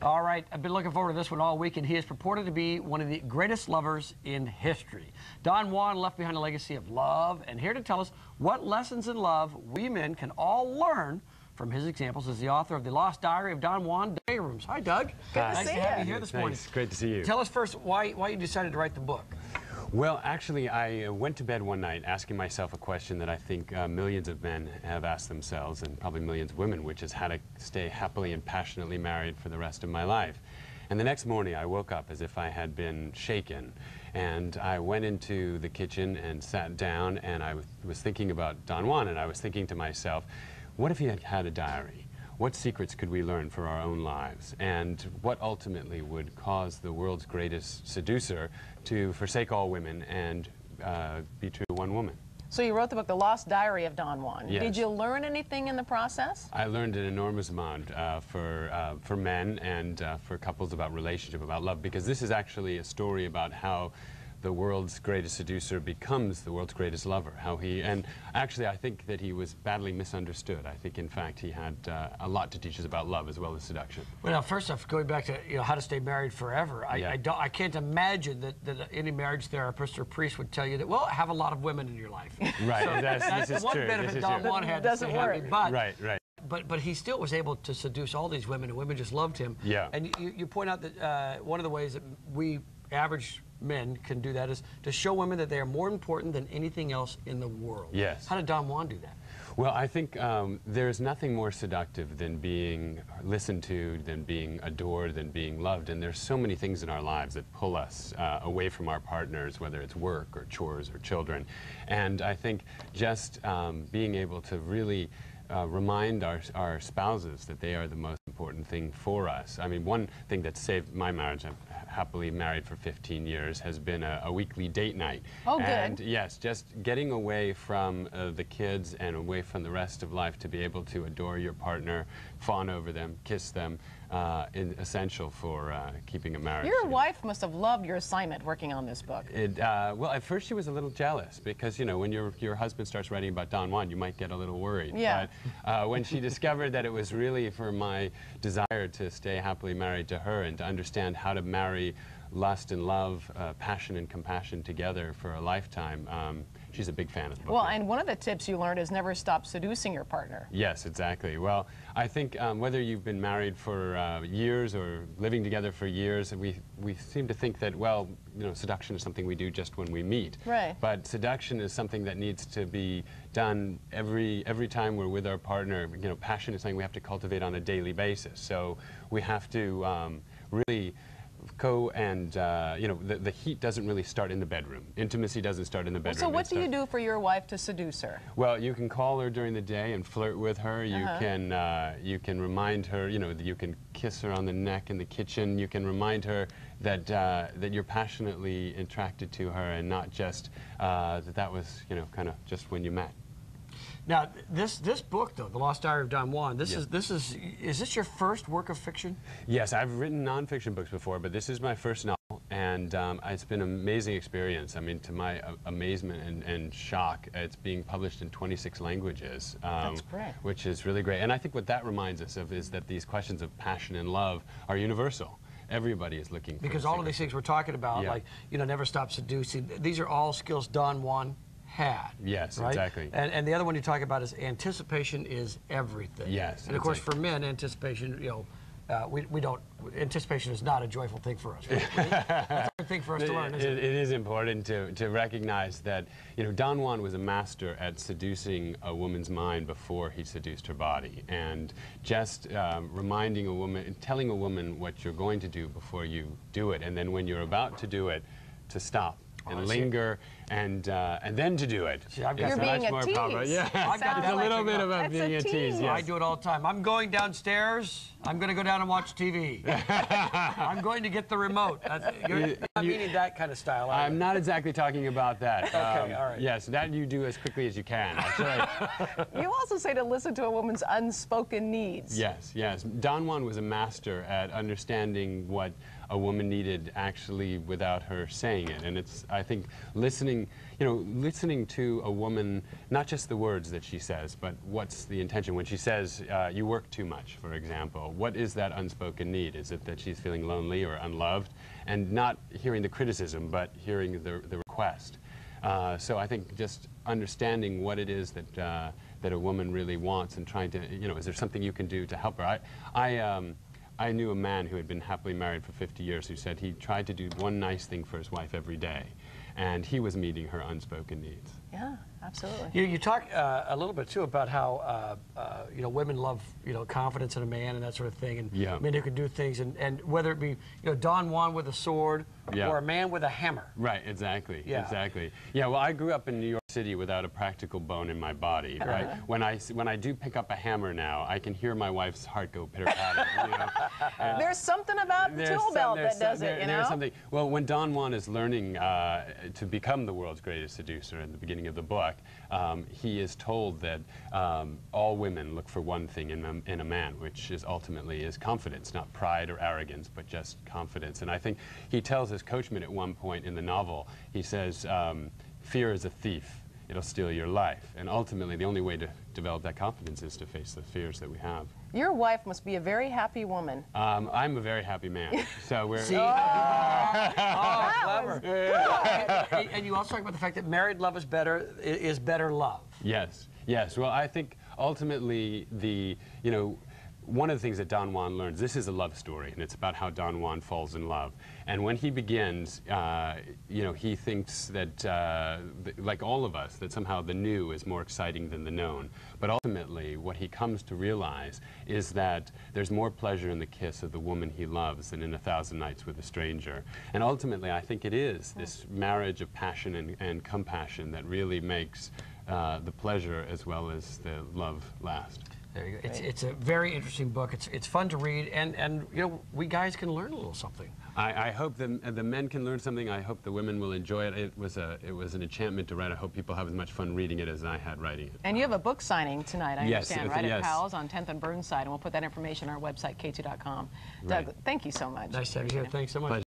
All right, I've been looking forward to this one all week, and he is purported to be one of the greatest lovers in history. Don Juan left behind a legacy of love, and here to tell us what lessons in love we men can all learn from his examples is the author of The Lost Diary of Don Juan Abrams. Hi, Doug. Good nice to have you here this morning. Thanks. Great to see you. Tell us first why you decided to write the book. Well, actually, I went to bed one night asking myself a question that I think millions of men have asked themselves, and probably millions of women, which is how to stay happily and passionately married for the rest of my life. And the next morning, I woke up as if I had been shaken. And I went into the kitchen and sat down, and I was thinking about Don Juan, and I was thinking to myself, what if he had had a diary? What secrets could we learn for our own lives? And what ultimately would cause the world's greatest seducer to forsake all women and be true to one woman? So you wrote the book, The Lost Diary of Don Juan. Yes. Did you learn anything in the process? I learned an enormous amount for men and for couples about relationship, about love, because this is actually a story about how the world's greatest seducer becomes the world's greatest lover. And actually I think that he was badly misunderstood. I think in fact he had a lot to teach us about love as well as seduction. Well, now, first off, going back to how to stay married forever, I can't imagine that any marriage therapist or priest would tell you that, well, have a lot of women in your life. Right, So this is one true. benefit Don Juan had to stay happy, but right. But he still was able to seduce all these women, and women just loved him. Yeah. And you point out that one of the ways that we average men can do that is to show women that they are more important than anything else in the world. Yes. How did Don Juan do that? Well, I think there's nothing more seductive than being listened to, than being adored, than being loved. And there's so many things in our lives that pull us away from our partners, whether it's work or chores or children. And I think just being able to really remind our spouses that they are the most important thing for us. I mean, one thing that saved my marriage, I'm happily married for 15 years, has been a weekly date night. Oh, and good. Yes, just getting away from the kids and away from the rest of life to be able to adore your partner, fawn over them, kiss them, is essential for keeping a marriage. Your wife must have loved your assignment working on this book. Well, at first she was a little jealous because, you know, when your husband starts writing about Don Juan, you might get a little worried. Yeah. But when she discovered that it was really for my desire to stay happily married to her and to understand how to marry lust and love, passion and compassion together for a lifetime, she's a big fan of the book. Well, and one of the tips you learned is never stop seducing your partner. Yes, exactly. Well, I think whether you've been married for years or living together for years, we seem to think that, well, you know, seduction is something we do just when we meet. Right. But seduction is something that needs to be done every time we're with our partner. You know, passion is something we have to cultivate on a daily basis. So we have to really go and, you know, the heat doesn't really start in the bedroom. Intimacy doesn't start in the bedroom. So what do you do for your wife to seduce her? Well, you can call her during the day and flirt with her. You can remind her, you know, that you can kiss her on the neck in the kitchen. You can remind her that that you're passionately attracted to her and not just that was, you know, kind of just when you met. Now, this book, though, The Lost Diary of Don Juan, is this your first work of fiction? Yes, I've written nonfiction books before, but this is my first novel, and it's been an amazing experience. I mean, to my amazement and shock, it's being published in 26 languages. That's great. Which is really great. And I think what that reminds us of is that these questions of passion and love are universal. Everybody is looking for because all of these things we're talking about, like, you know, never stop seducing, these are all skills Don Juan had. Yes, right? exactly. And the other one you talk about is anticipation is everything. Yes. And of course, for men, anticipation, you know, we don't. Anticipation is not a joyful thing for us. Right? That's a good thing for us to learn. Isn't it? It is important to recognize that, you know, Don Juan was a master at seducing a woman's mind before he seduced her body, and just reminding a woman, telling a woman what you're going to do before you do it, and then when you're about to do it, to stop. And linger, and then to do it. See, I've got You're being a tease. Yeah, I've got it's a little bit about being a tease. Yes. I do it all the time. I'm going downstairs. I'm going to go down and watch TV. I'm going to get the remote. You're not meaning that kind of style. I'm not exactly talking about that. Okay, all right. Yes, that you do as quickly as you can. That's right. You also say to listen to a woman's unspoken needs. Yes, yes. Don Juan was a master at understanding what a woman needed actually without her saying it. And it's, I think, listening to a woman, not just the words that she says, but what's the intention. When she says, you work too much, for example, what is that unspoken need? Is it that she's feeling lonely or unloved? And not hearing the criticism, but hearing the request. So I think just understanding what it is that that a woman really wants and trying to, is there something you can do to help her? I knew a man who had been happily married for 50 years who said he tried to do one nice thing for his wife every day, and he was meeting her unspoken needs. Yeah, absolutely. You talk a little bit too about how women love confidence in a man and that sort of thing, and men who can do things, and whether it be Don Juan with a sword or a man with a hammer. Right, exactly. Exactly. Yeah. Well, I grew up in New York City without a practical bone in my body. Right. When I do pick up a hammer now, I can hear my wife's heart go pitter patter. There's something about the tool belt that does it. There's something. Well, when Don Juan is learning to become the world's greatest seducer in the beginning of the book, he is told that all women look for one thing in a man, which is ultimately is confidence, not pride or arrogance, but just confidence. And I think he tells his coachman at one point in the novel, he says, fear is a thief. It'll steal your life. And ultimately, the only way to develop that confidence is to face the fears that we have. Your wife must be a very happy woman. I'm a very happy man. So we're... See? Clever. And you also talk about the fact that married love is better love. Yes. Yes. Well, I think ultimately one of the things that Don Juan learns, this is a love story, and it's about how Don Juan falls in love. And when he begins, he thinks that, like all of us, that somehow the new is more exciting than the known. But ultimately, what he comes to realize is that there's more pleasure in the kiss of the woman he loves than in 1,000 nights with a stranger. And ultimately, I think it is this marriage of passion and compassion that really makes the pleasure as well as the love last. There you go. It's a very interesting book. It's fun to read, and we guys can learn a little something. I hope the men can learn something. I hope the women will enjoy it. It was an enchantment to write. I hope people have as much fun reading it as I had writing it. And you have a book signing tonight, I understand, right? Yes. At Powell's on 10th and Burnside, and we'll put that information on our website, k2.com. Right. Doug, thank you so much. Nice to have you here. Thanks so much. Pleasure.